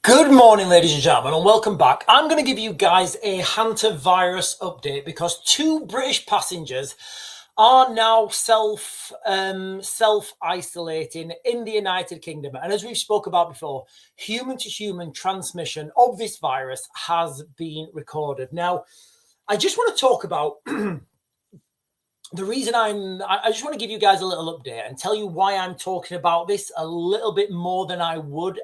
Good morning, ladies and gentlemen, and welcome back. I'm going to give you guys a Hantavirus update because two British passengers are now self-isolating in the United Kingdom. And as we've spoke about before, human-to-human transmission of this virus has been recorded. Now, I just want to talk about the reason I just want to give you guys a little update and tell you why I'm talking about this a little bit more than I would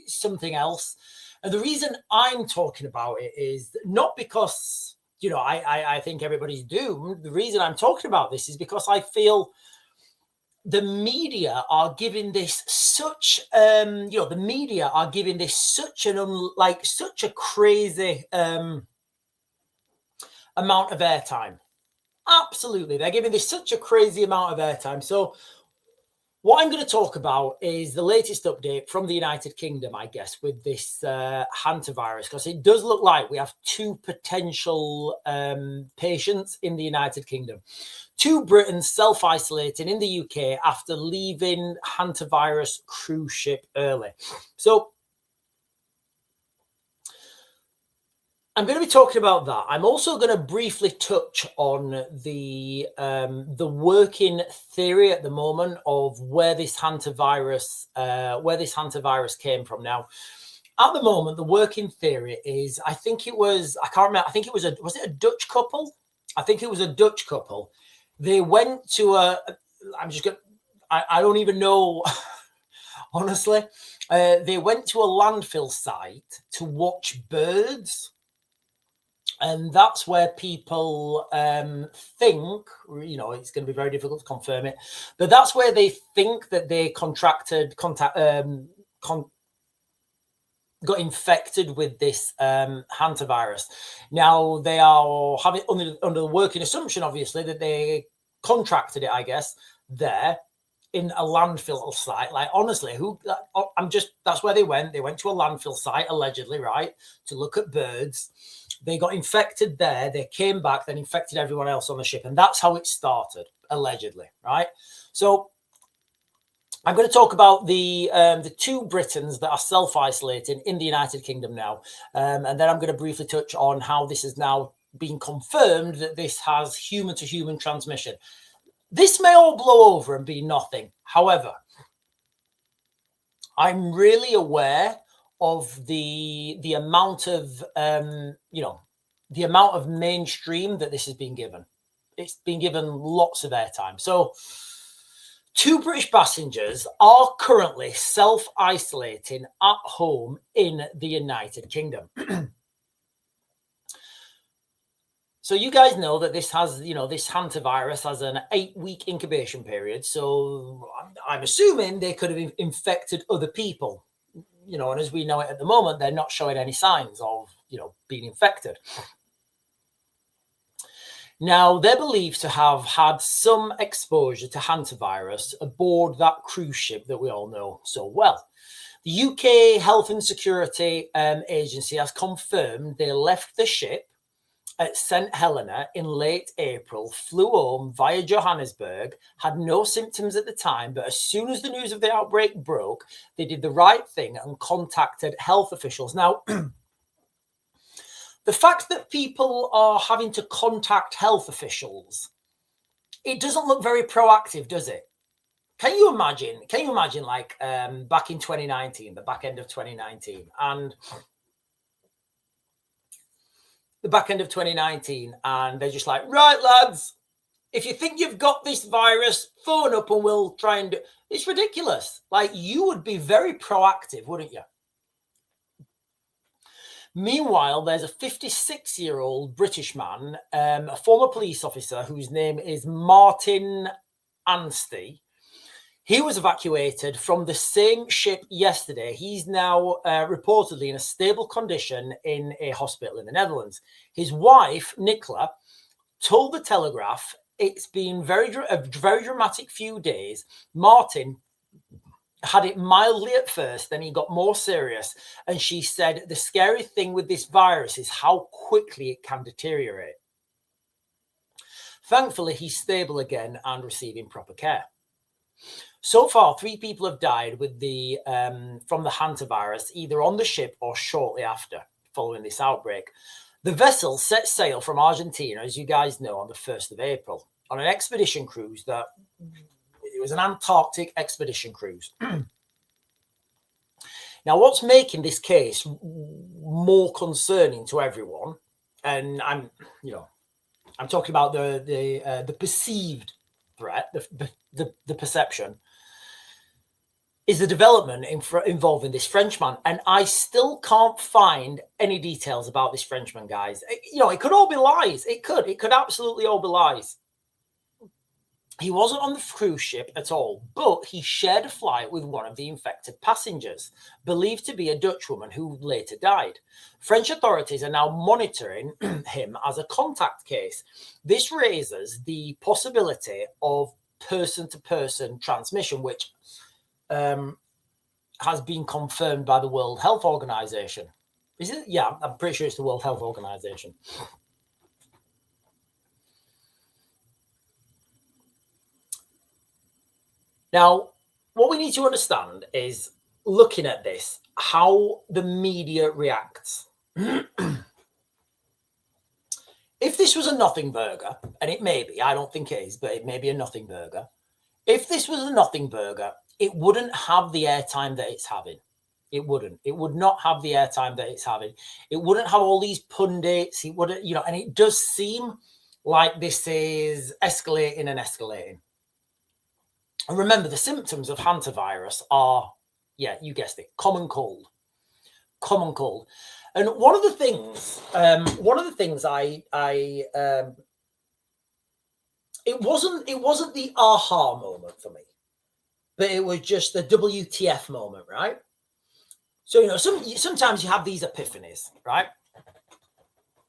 something else. And the reason I'm talking about it is not because, I think everybody's doomed. The reason I'm talking about this is because I feel the media are giving this such, the media are giving this such such a crazy amount of airtime. Absolutely. They're giving this such a crazy amount of airtime. So what I'm going to talk about is the latest update from the United Kingdom, I guess, with this hantavirus, because it does look like we have two potential patients in the United Kingdom. Two Britons self-isolating in the UK after leaving hantavirus cruise ship early. So I'm going to be talking about that. I'm also going to briefly touch on the working theory at the moment of where this hantavirus came from. Now, at the moment, the working theory is, I can't remember. I think it was a Dutch couple? I think it was a Dutch couple. They went to I don't even know, honestly. They went to a landfill site to watch birds. And that's where people think, it's going to be very difficult to confirm it, but that's where they think that they got infected with this hantavirus. Now, they are having under the working assumption, obviously, that they contracted it, I guess, there in a landfill site. Like, honestly, that's where they went. They went to a landfill site, allegedly, right, to look at birds. They got infected there. They came back, then infected everyone else on the ship. And that's how it started, allegedly, right? So I'm going to talk about the two Britons that are self-isolating in the United Kingdom now. And then I'm going to briefly touch on how this has now been confirmed that this has human-to-human transmission. This may all blow over and be nothing. However, I'm really aware of the amount of the amount of mainstream that this has been given. It's been given lots of airtime. So two British passengers are currently self-isolating at home in the United Kingdom. So you guys know that this has, this hantavirus has an 8-week incubation period. So I'm assuming they could have infected other people. And as we know it at the moment, they're not showing any signs of, being infected. Now, they're believed to have had some exposure to hantavirus aboard that cruise ship that we all know so well. The UK Health and Security Agency has confirmed they left the ship at St. Helena in late April, flew home via Johannesburg, had no symptoms at the time, but as soon as the news of the outbreak broke, they did the right thing and contacted health officials. Now, the fact that people are having to contact health officials, it doesn't look very proactive, does it? Can you imagine like back in 2019, the back end of 2019, and they're just like, right, lads, if you think you've got this virus, phone up and we'll try and do it. It's ridiculous. Like, you would be very proactive, wouldn't you? Meanwhile, there's a 56-year-old British man, a former police officer whose name is Martin Anstey. He was evacuated from the same ship yesterday. He's now reportedly in a stable condition in a hospital in the Netherlands. His wife, Nicola, told the Telegraph it's been a very dramatic few days. Martin had it mildly at first, then he got more serious. And she said the scary thing with this virus is how quickly it can deteriorate. Thankfully, he's stable again and receiving proper care. So far, 3 people have died with the from the Hantavirus, either on the ship or shortly after, following this outbreak. The vessel set sail from Argentina, as you guys know, on the 1st of April on an expedition cruise that it was an Antarctic expedition cruise. Now, what's making this case more concerning to everyone, and I'm talking about the perceived threat, the perception, is the development involving this Frenchman. And I still can't find any details about this Frenchman, guys. It could all be lies. It could absolutely all be lies. He wasn't on the cruise ship at all, but he shared a flight with one of the infected passengers, believed to be a Dutch woman who later died. French authorities are now monitoring him as a contact case. This raises the possibility of person-to-person transmission, which has been confirmed by the World Health Organization. Is it? Yeah, I'm pretty sure it's the World Health Organization. Now, what we need to understand is, looking at this, how the media reacts. If this was a nothing burger, and it may be, I don't think it is, but it may be a nothing burger. If this was a nothing burger, it wouldn't have the airtime that it's having. It wouldn't. It would not have the airtime that it's having. It wouldn't have all these pundits. It wouldn't, and it does seem like this is escalating and escalating. And remember, the symptoms of Hantavirus are, yeah, you guessed it, common cold. Common cold. And one of the things it wasn't the aha moment for me, but it was just the WTF moment, right? So, sometimes you have these epiphanies, right?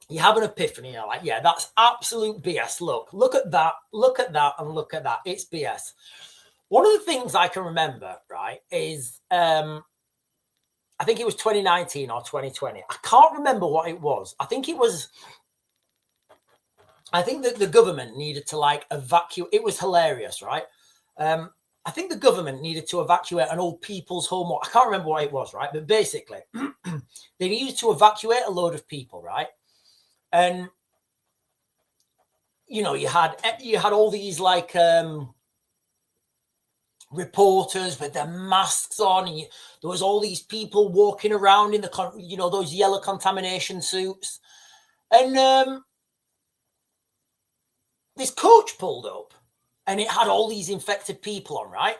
You have an epiphany, you're like, yeah, that's absolute BS. Look at that, and look at that. It's BS. One of the things I can remember, right, is I think it was 2019 or 2020. I can't remember what it was. I think that the government needed to evacuate. It was hilarious, right? I think the government needed to evacuate an old people's home. I can't remember what it was, right? But basically, they needed to evacuate a load of people, right? And you had all these reporters with their masks on, and there was all these people walking around in those yellow contamination suits, and this coach pulled up, and it had all these infected people on, right?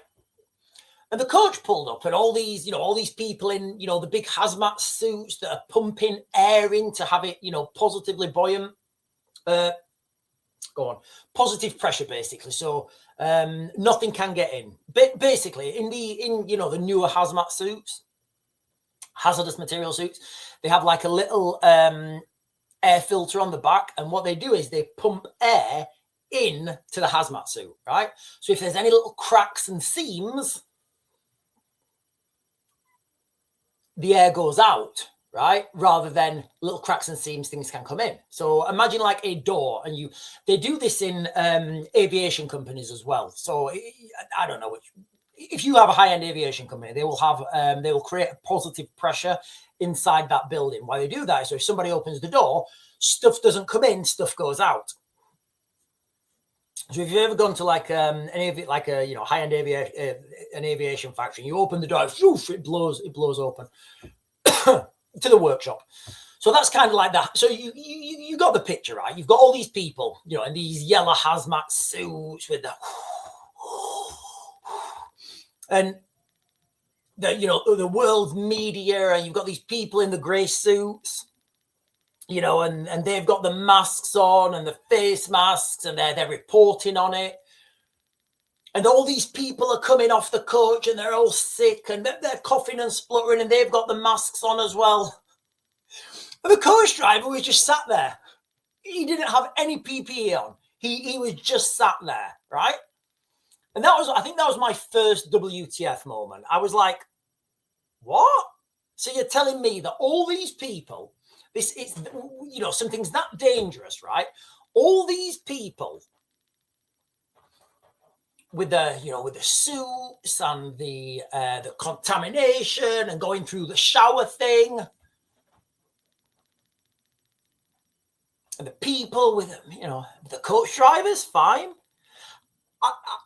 And the coach pulled up, and all these people in the big hazmat suits that are pumping air in to have it positively buoyant. Positive pressure, basically, so nothing can get in. But basically, in the newer hazmat suits, hazardous material suits, they have like a little air filter on the back, and what they do is they pump air in to the hazmat suit, right? So if there's any little cracks and seams, the air goes out, right? Rather than little cracks and seams, things can come in. So imagine like a door, and they do this in aviation companies as well. So I don't know which. If you have a high-end aviation company, they will create a positive pressure inside that building. Why they do that is so if somebody opens the door, stuff doesn't come in, stuff goes out. So if you've ever gone to high-end aviation factory, you open the door, it blows open to the workshop. So that's kind of like that. So you got the picture, right? You've got all these people, in these yellow hazmat suits with and the world's media, and you've got these people in the grey suits, and they've got the masks on and the face masks, and they're reporting on it. And all these people are coming off the coach, and they're all sick, and they're coughing and spluttering, and they've got the masks on as well. And the coach driver was just sat there. He didn't have any PPE on. He was just sat there, right? And I think that was my first WTF moment. I was like, what? So you're telling me that all these people, this is, something's that dangerous, right? All these people with the suits and the contamination and going through the shower thing, and the people with the coach drivers, fine.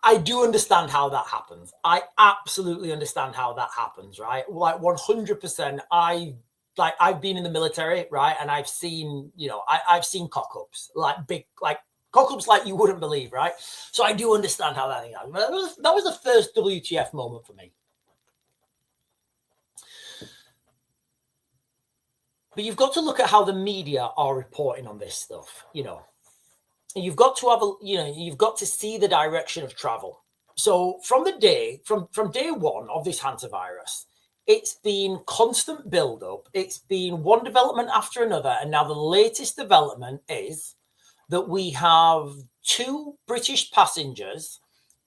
I do understand how that happens. I absolutely understand how that happens, right? Like 100%. I've been in the military, right? And I've seen, I've seen cock-ups, like big, like cock-ups like you wouldn't believe, right? So I do understand how that thing happens. That was the first WTF moment for me. But you've got to look at how the media are reporting on this stuff, You've got to have you've got to see the direction of travel. So from day one of this hantavirus, it's been constant build-up. It's been one development after another. And now the latest development is that we have 2 British passengers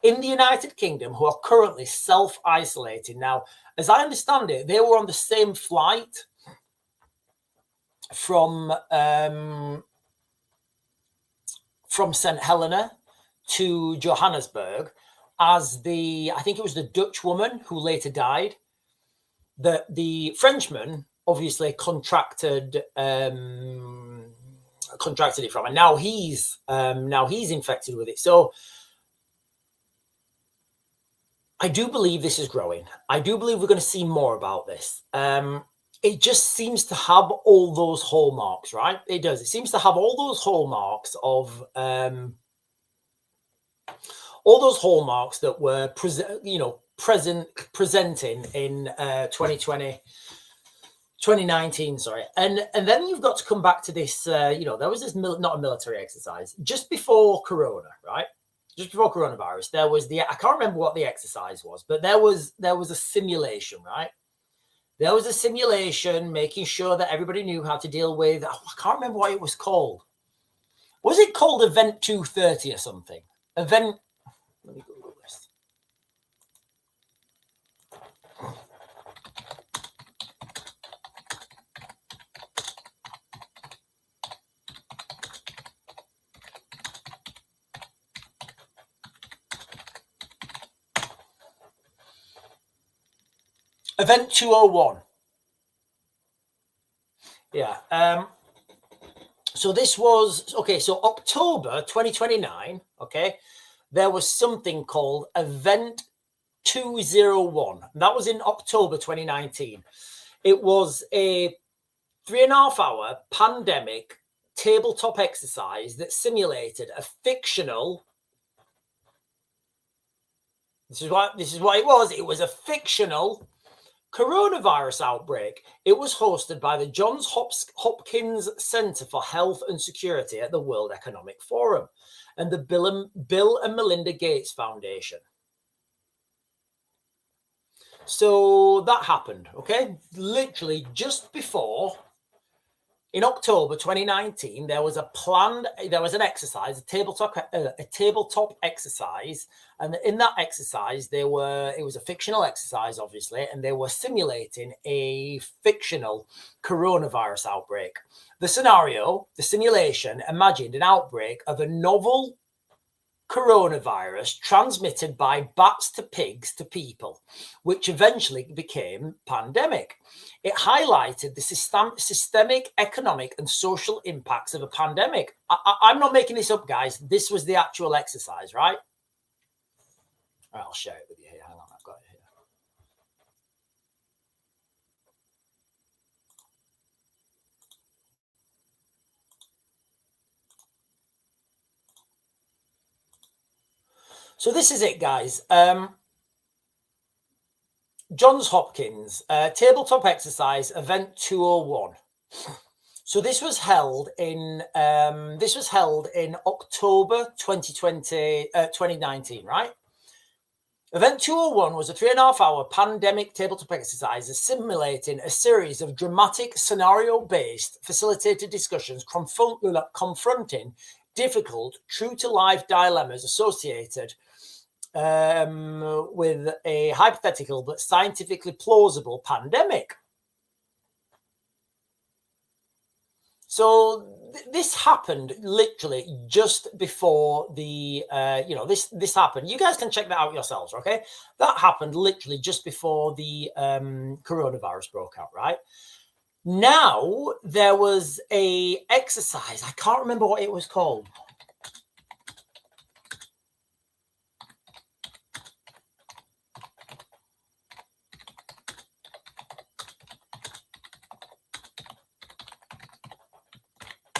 in the United Kingdom who are currently self-isolating. Now, as I understand it, they were on the same flight from St. Helena to Johannesburg as I think it was the Dutch woman who later died. The Frenchman obviously contracted it from, and now he's infected with it. So I do believe this is growing. I do believe we're going to see more about this. It just seems to have all those hallmarks, right? It does. It seems to have all those hallmarks of that were presenting in 2019, sorry. And then you've got to come back to this, there was this, not a military exercise, just before Corona, right? Just before coronavirus, there was I can't remember what the exercise was, but there was a simulation, right? There was a simulation making sure that everybody knew how to deal with, I can't remember what it was called. Was it called Event 230 or something? Let me Google this. Event 201. Yeah. So this was, okay, so October 2029, okay, there was something called Event 201. That was in October 2019. It was a 3.5 hour pandemic tabletop exercise that simulated a fictional, this is what it was. It was a fictional coronavirus outbreak. It was hosted by the Johns Hopkins Center for Health and Security at the World Economic Forum and the Bill and Melinda Gates Foundation. So that happened, okay? Literally just before, in October 2019, there was an exercise, a tabletop exercise. And in that exercise, it was a fictional exercise, obviously, and they were simulating a fictional coronavirus outbreak. The simulation imagined an outbreak of a novel coronavirus transmitted by bats to pigs to people, which eventually became pandemic. It highlighted the systemic, economic, and social impacts of a pandemic. I'm not making this up, guys. This was the actual exercise, right? All right, I'll share it with you here. Hang on, I've got it here. So this is it, guys. Johns Hopkins tabletop exercise event 201. So this was held in October 2019, right? Event 201 was a 3.5 hour pandemic tabletop exercise simulating a series of dramatic scenario-based facilitated discussions confronting difficult true-to-life dilemmas associated with a hypothetical but scientifically plausible pandemic. So this happened literally just before the, this happened. You guys can check that out yourselves, okay? That happened literally just before the coronavirus broke out, right? Now, there was a exercise. I can't remember what it was called.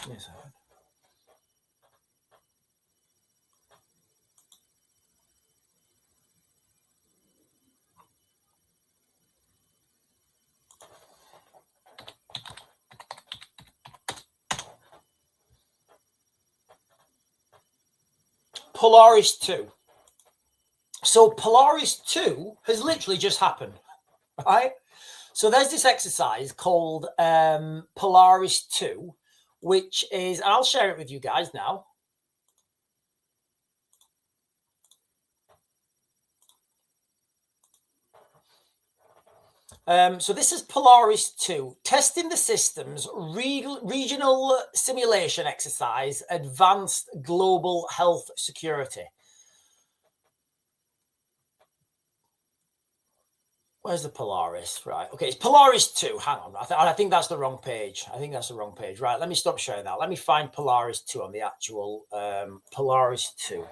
Yes. Polaris 2. So Polaris 2 has literally just happened, right? So there's this exercise called Polaris 2, which is, and I'll share it with you guys now. So this is Polaris 2, testing the system's regional simulation exercise, advanced global health security. Where's the Polaris? Right. Okay, it's Polaris 2. Hang on. I think that's the wrong page. Right, let me stop sharing that. Let me find Polaris 2 on the actual Polaris 2.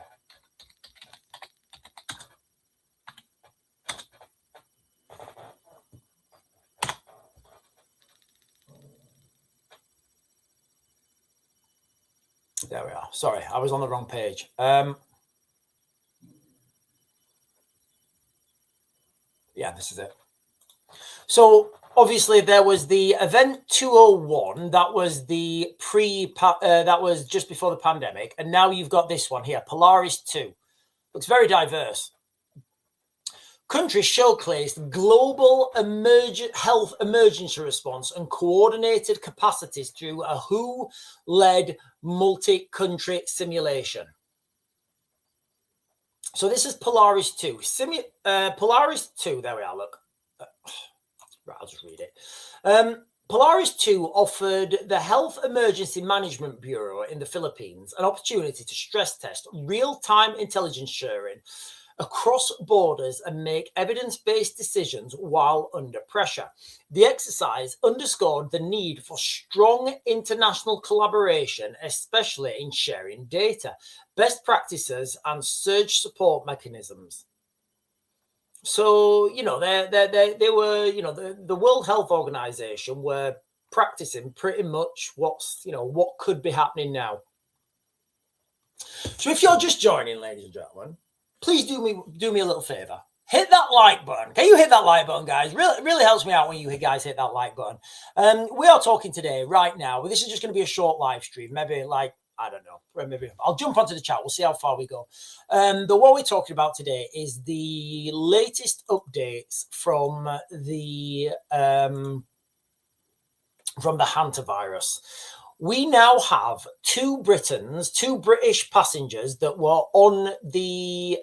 There we are. Sorry, I was on the wrong page. Yeah, this is it. So obviously there was the event 201 that was the that was just before the pandemic, and now you've got this one here, Polaris 2. Looks very diverse. Countries showcased global health emergency response and coordinated capacities through a WHO-led multi-country simulation. So this is Polaris 2. Polaris 2, there we are, look. Right, I'll just read it. Polaris 2 offered the Health Emergency Management Bureau in the Philippines an opportunity to stress test real-time intelligence sharing across borders and make evidence-based decisions while under pressure. The exercise underscored the need for strong international collaboration, especially in sharing data, best practices, and surge support mechanisms. So, they were, the World Health Organization were practicing pretty much what could be happening now. So if you're just joining, ladies and gentlemen, please do me a little favor. Hit that like button. Can you hit that like button, guys? Really helps me out when you guys hit that like button. We are talking today, right now. This is just going to be a short live stream. Maybe I don't know. Maybe I'll jump onto the chat. We'll see how far we go. What we're talking about today is the latest updates from the Hantavirus. We now have two British passengers that were on the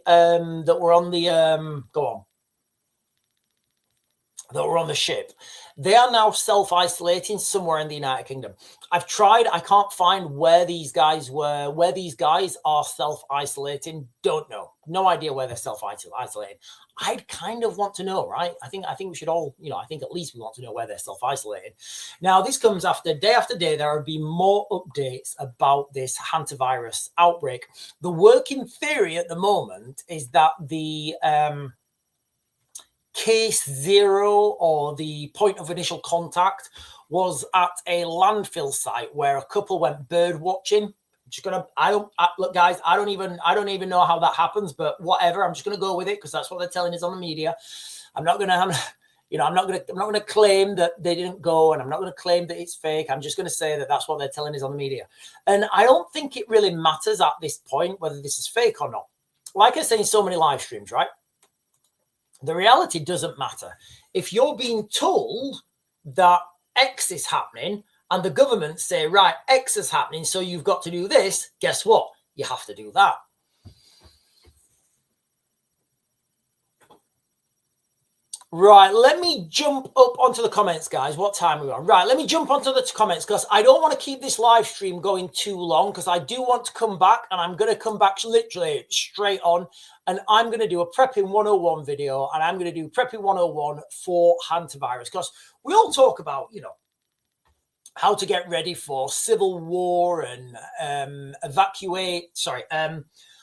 ship. They are now self-isolating somewhere in the United Kingdom. I've tried. I can't find where these guys were. Where these guys are self-isolating, don't know. No idea where they're self-isolating. I'd kind of want to know, right? I think we should all, I think at least we want to know where they're self-isolating. Now, this comes after day, there will be more updates about this hantavirus outbreak. The working theory at the moment is that the case 0, or the point of initial contact, was at a landfill site where a couple went bird watching. Look, guys, I don't even know how that happens, but whatever. I'm just gonna go with it because that's what they're telling us on the media. I'm not gonna claim that they didn't go, and I'm not gonna claim that it's fake. I'm just gonna say that that's what they're telling us on the media, and I don't think it really matters at this point whether this is fake or not. Like I say in so many live streams, right? The reality doesn't matter. If you're being told that X is happening and the government say, right, X is happening, so you've got to do this, guess what? You have to do that. Right, let me jump up onto the comments, guys. What time are we on? Right, let me jump onto the comments because I don't want to keep this live stream going too long because I do want to come back, and I'm going to come back literally straight on, and I'm going to do a Prepping 101 video, and I'm going to do Prepping 101 for Hantavirus because we all talk about, you know, how to get ready for civil war and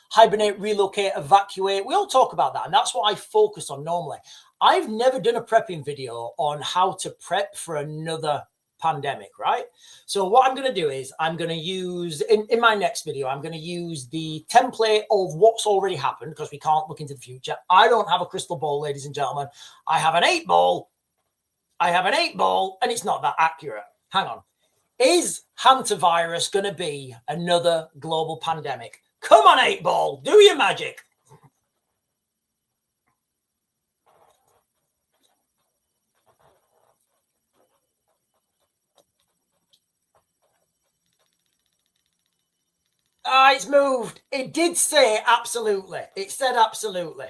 hibernate, relocate, evacuate. We all talk about that, and that's what I focus on normally. I've never done a prepping video on how to prep for another pandemic, right? So what I'm going to do is I'm going to use, in my next video, I'm going to use the template of what's already happened because we can't look into the future. I don't have a crystal ball, ladies and gentlemen. I have an 8-ball. I have an 8-ball, and it's not that accurate. Hang on. Is Hantavirus going to be another global pandemic? Come on, 8-ball. Do your magic. Ah, it's moved. It did say absolutely. It said absolutely.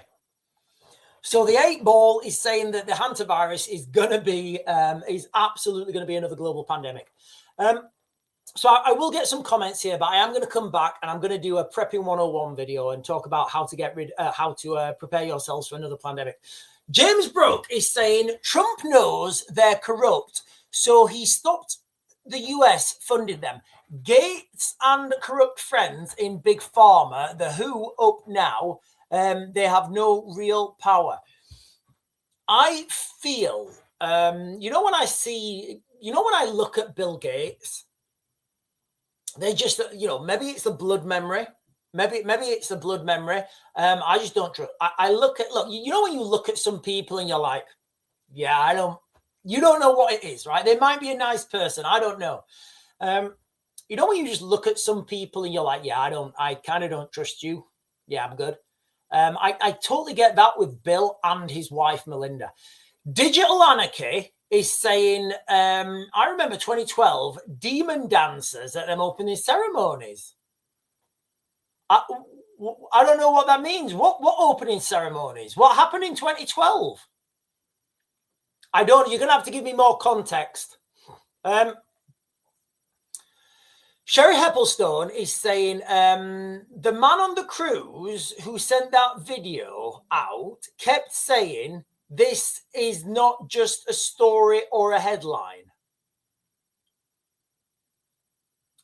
So the 8-ball is saying that the Hantavirus is going to be, is absolutely going to be another global pandemic. So I will get some comments here, but I am going to come back and I'm going to do a Prepping 101 video and talk about how to prepare yourselves for another pandemic. James Brooke is saying Trump knows they're corrupt, so he stopped the US funding them. Gates and corrupt friends in Big Pharma, the WHO up now, they have no real power. I feel, you know, when I look at Bill Gates, they just, you know, maybe it's the blood memory. Maybe it's the blood memory. I just don't trust. Look, you know, when you look at some people and you're like, yeah, you don't know what it is, right? They might be a nice person. I don't know. You know, when you just look at some people and you're like, yeah, I kind of don't trust you. Yeah, I'm good. I totally get that with Bill and his wife, Melinda. Digital Anarchy is saying, I remember 2012, demon dancers at them opening ceremonies. I don't know what that means. What opening ceremonies? What happened in 2012? I don't. You're going to have to give me more context. Sherry Heppelstone is saying the man on the cruise who sent that video out kept saying this is not just a story or a headline.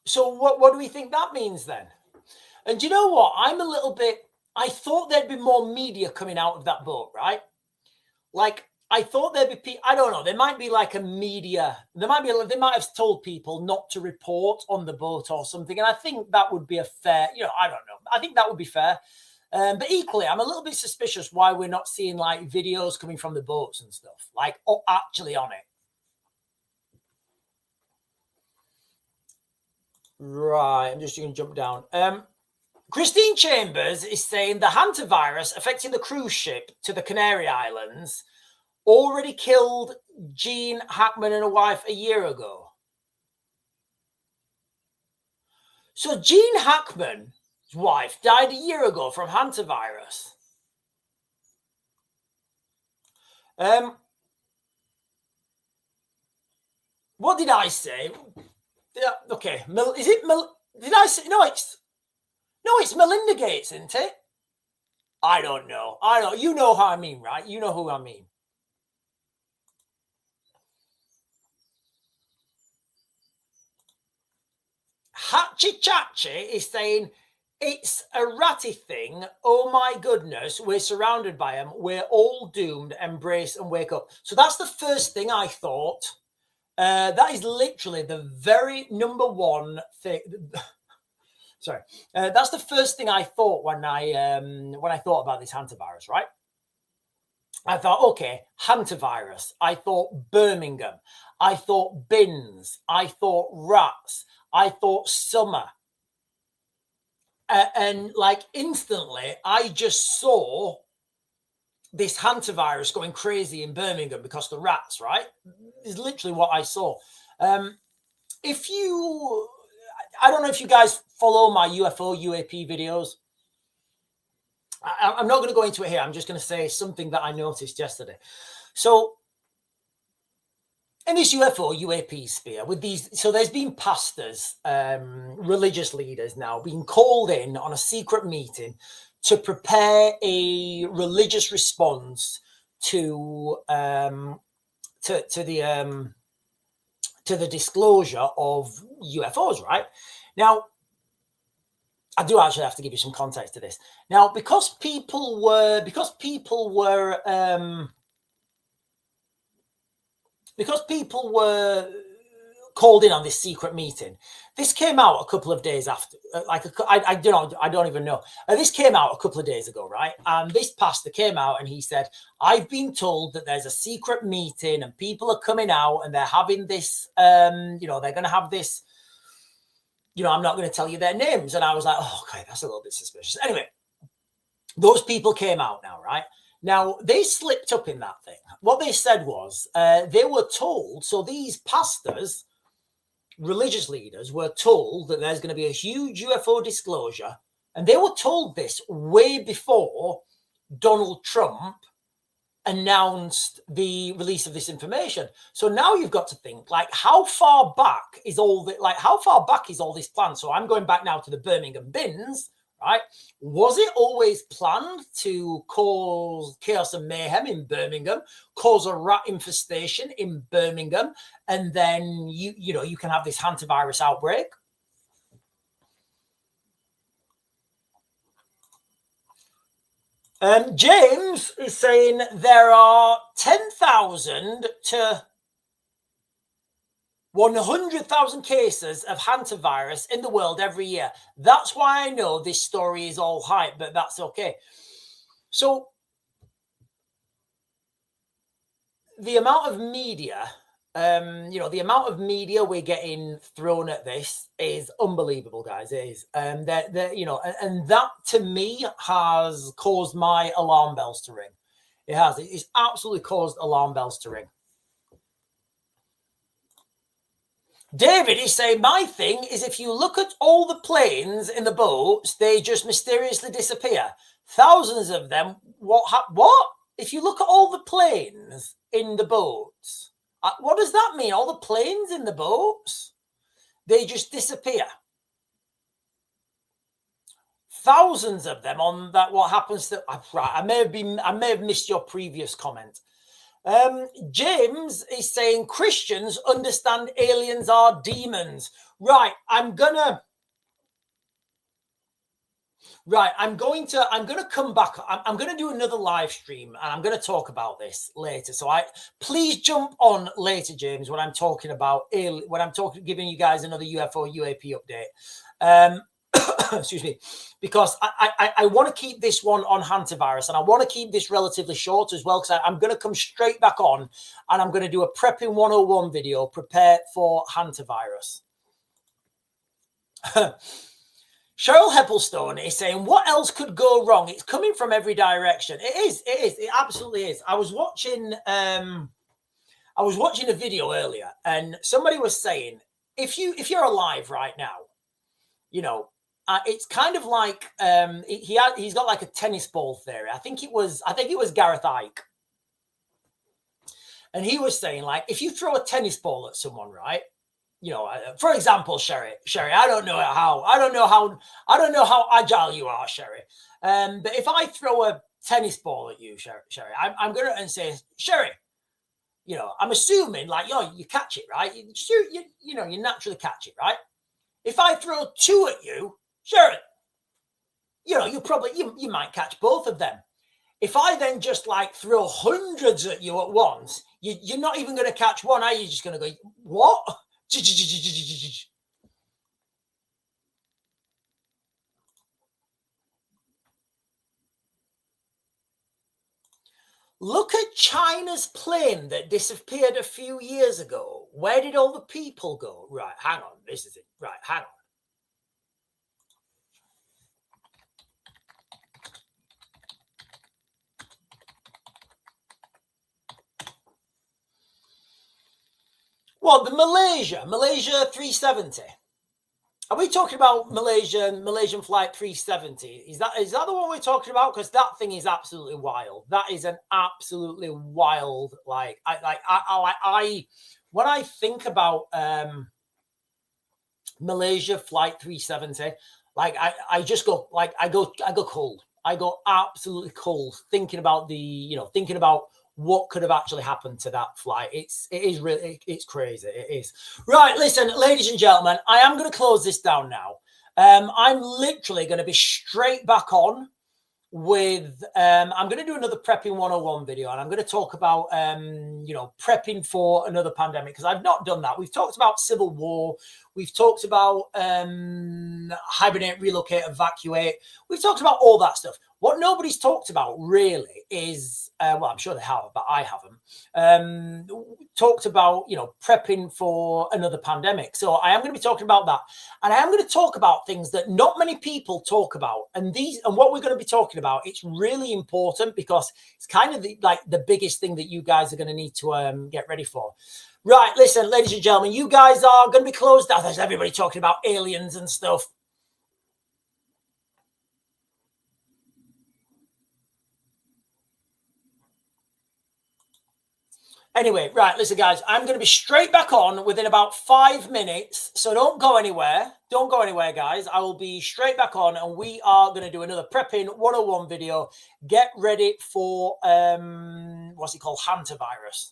So what do we think that means then? And you know what? I thought there'd be more media coming out of that boat, right? Like, I thought there'd be, I don't know, there might be like a media, they might have told people not to report on the boat or something. And I think that would be a fair, you know, I don't know. I think that would be fair. But equally, I'm a little bit suspicious why we're not seeing like videos coming from the boats and stuff, like actually on it. Right, I'm just going to jump down. Christine Chambers is saying the Hantavirus affecting the cruise ship to the Canary Islands already killed Gene Hackman and a wife a year ago. So Gene Hackman's wife died a year ago from Hantavirus. What did I say? Yeah, okay, is it? Did I say no? It's Melinda Gates, isn't it? I don't know. You know how I mean, right? You know who I mean. Hatchy Chatchy is saying it's a ratty thing. Oh my goodness, we're surrounded by them. We're all doomed. Embrace and wake up. So that's the first thing I thought. That is literally the very number one thing. Sorry, that's the first thing I thought when I thought about this Hantavirus, right? I thought, okay, Hantavirus. I thought Birmingham. I thought bins. I thought rats. I thought summer. And like instantly, I just saw this Hantavirus going crazy in Birmingham because the rats, right? Is literally what I saw. I don't know if you guys follow my UFO, UAP videos. I'm not going to go into it here. I'm just going to say something that I noticed yesterday. So in this UAP sphere with these, so there's been pastors, religious leaders now being called in on a secret meeting to prepare a religious response to the disclosure of UFOs, right? Now, I do actually have to give you some context to this. Now, because people were called in on this secret meeting. This came out a couple of days after, I don't even know. This came out a couple of days ago, right? And this pastor came out and he said, I've been told that there's a secret meeting and people are coming out and they're having this, they're going to have this, I'm not going to tell you their names. And I was like, oh, okay, that's a little bit suspicious. Anyway, those people came out now, right? Now, they slipped up in that thing. What they said was they were told, so these pastors, religious leaders, were told that there's going to be a huge UFO disclosure. And they were told this way before Donald Trump announced the release of this information. So now you've got to think, like, how far back is all this planned? So I'm going back now to the Birmingham bins. Right? Was it always planned to cause chaos and mayhem in Birmingham, cause a rat infestation in Birmingham, and then you can have this hantavirus outbreak? James is saying there are 10,000 to 100,000 cases of hantavirus in the world every year. That's why I know this story is all hype, but that's okay. So the amount of media, the amount of media we're getting thrown at this is unbelievable, guys. It is. And that to me has caused my alarm bells to ring. It has. It's absolutely caused alarm bells to ring. David is saying, my thing is if you look at all the planes in the boats, they just mysteriously disappear. Thousands of them. What? If you look at all the planes in the boats, what does that mean? All the planes in the boats, they just disappear. Thousands of them on that. What happens to? Right, I may have missed your previous comment. James is saying Christians understand aliens are demons. Right, I'm going to come back. I'm going to do another live stream and I'm going to talk about this later. So please jump on later, James, when I'm talking about giving you guys another UFO UAP update. Excuse me, because I want to keep this one on hantavirus and I want to keep this relatively short as well, because I'm going to come straight back on and I'm going to do a prepping 101 video, prepare for hantavirus. Cheryl Heppelstone is saying, what else could go wrong? It's coming from every direction. It absolutely is. I was watching a video earlier and somebody was saying, if you're alive right now, it's kind of like he's got like a tennis ball theory. I think it was Gareth Ike, and he was saying, like, if you throw a tennis ball at someone, right? For example, Sherry, I don't know how agile you are, Sherry. But if I throw a tennis ball at you, Sherry, I'm going to say, Sherry, I'm assuming like, you catch it, right? You naturally catch it, right? If I throw two at you, Sherry, you might catch both of them. If I then just like throw hundreds at you at once, you're not even going to catch one, are you? Just going to go, what? Look at China's plane that disappeared a few years ago. Where did all the people go? Right, hang on. This is it. Right, hang on. Well, the Malaysia 370. Are we talking about Malaysian flight 370? Is that the one we're talking about? Because that thing is absolutely wild. That is an absolutely wild. Like I when I think about Malaysia flight 370, like I just go like I go cold. I go absolutely cold thinking about thinking about what could have actually happened to that flight. It is really, it's crazy. It is. Right, listen, ladies and gentlemen, I am going to close this down now. I'm literally going to be straight back on with I'm going to do another prepping 101 video, and I'm going to talk about prepping for another pandemic, because I've not done that. We've talked about civil war, we've talked about hibernate, relocate, evacuate, we've talked about all that stuff. What nobody's talked about really is well, I'm sure they have, but I haven't talked about prepping for another pandemic. So I am going to be talking about that, and I am going to talk about things that not many people talk about, and what we're going to be talking about, it's really important because it's kind of the biggest thing that you guys are going to need to get ready for. Right, listen, ladies and gentlemen, you guys are going to be closed down. There's everybody talking about aliens and stuff. Anyway, right, listen, guys, I'm going to be straight back on within about 5 minutes. So don't go anywhere. Don't go anywhere, guys. I will be straight back on, and we are going to do another prepping 101 video. Get ready for, what's it called? Hantavirus.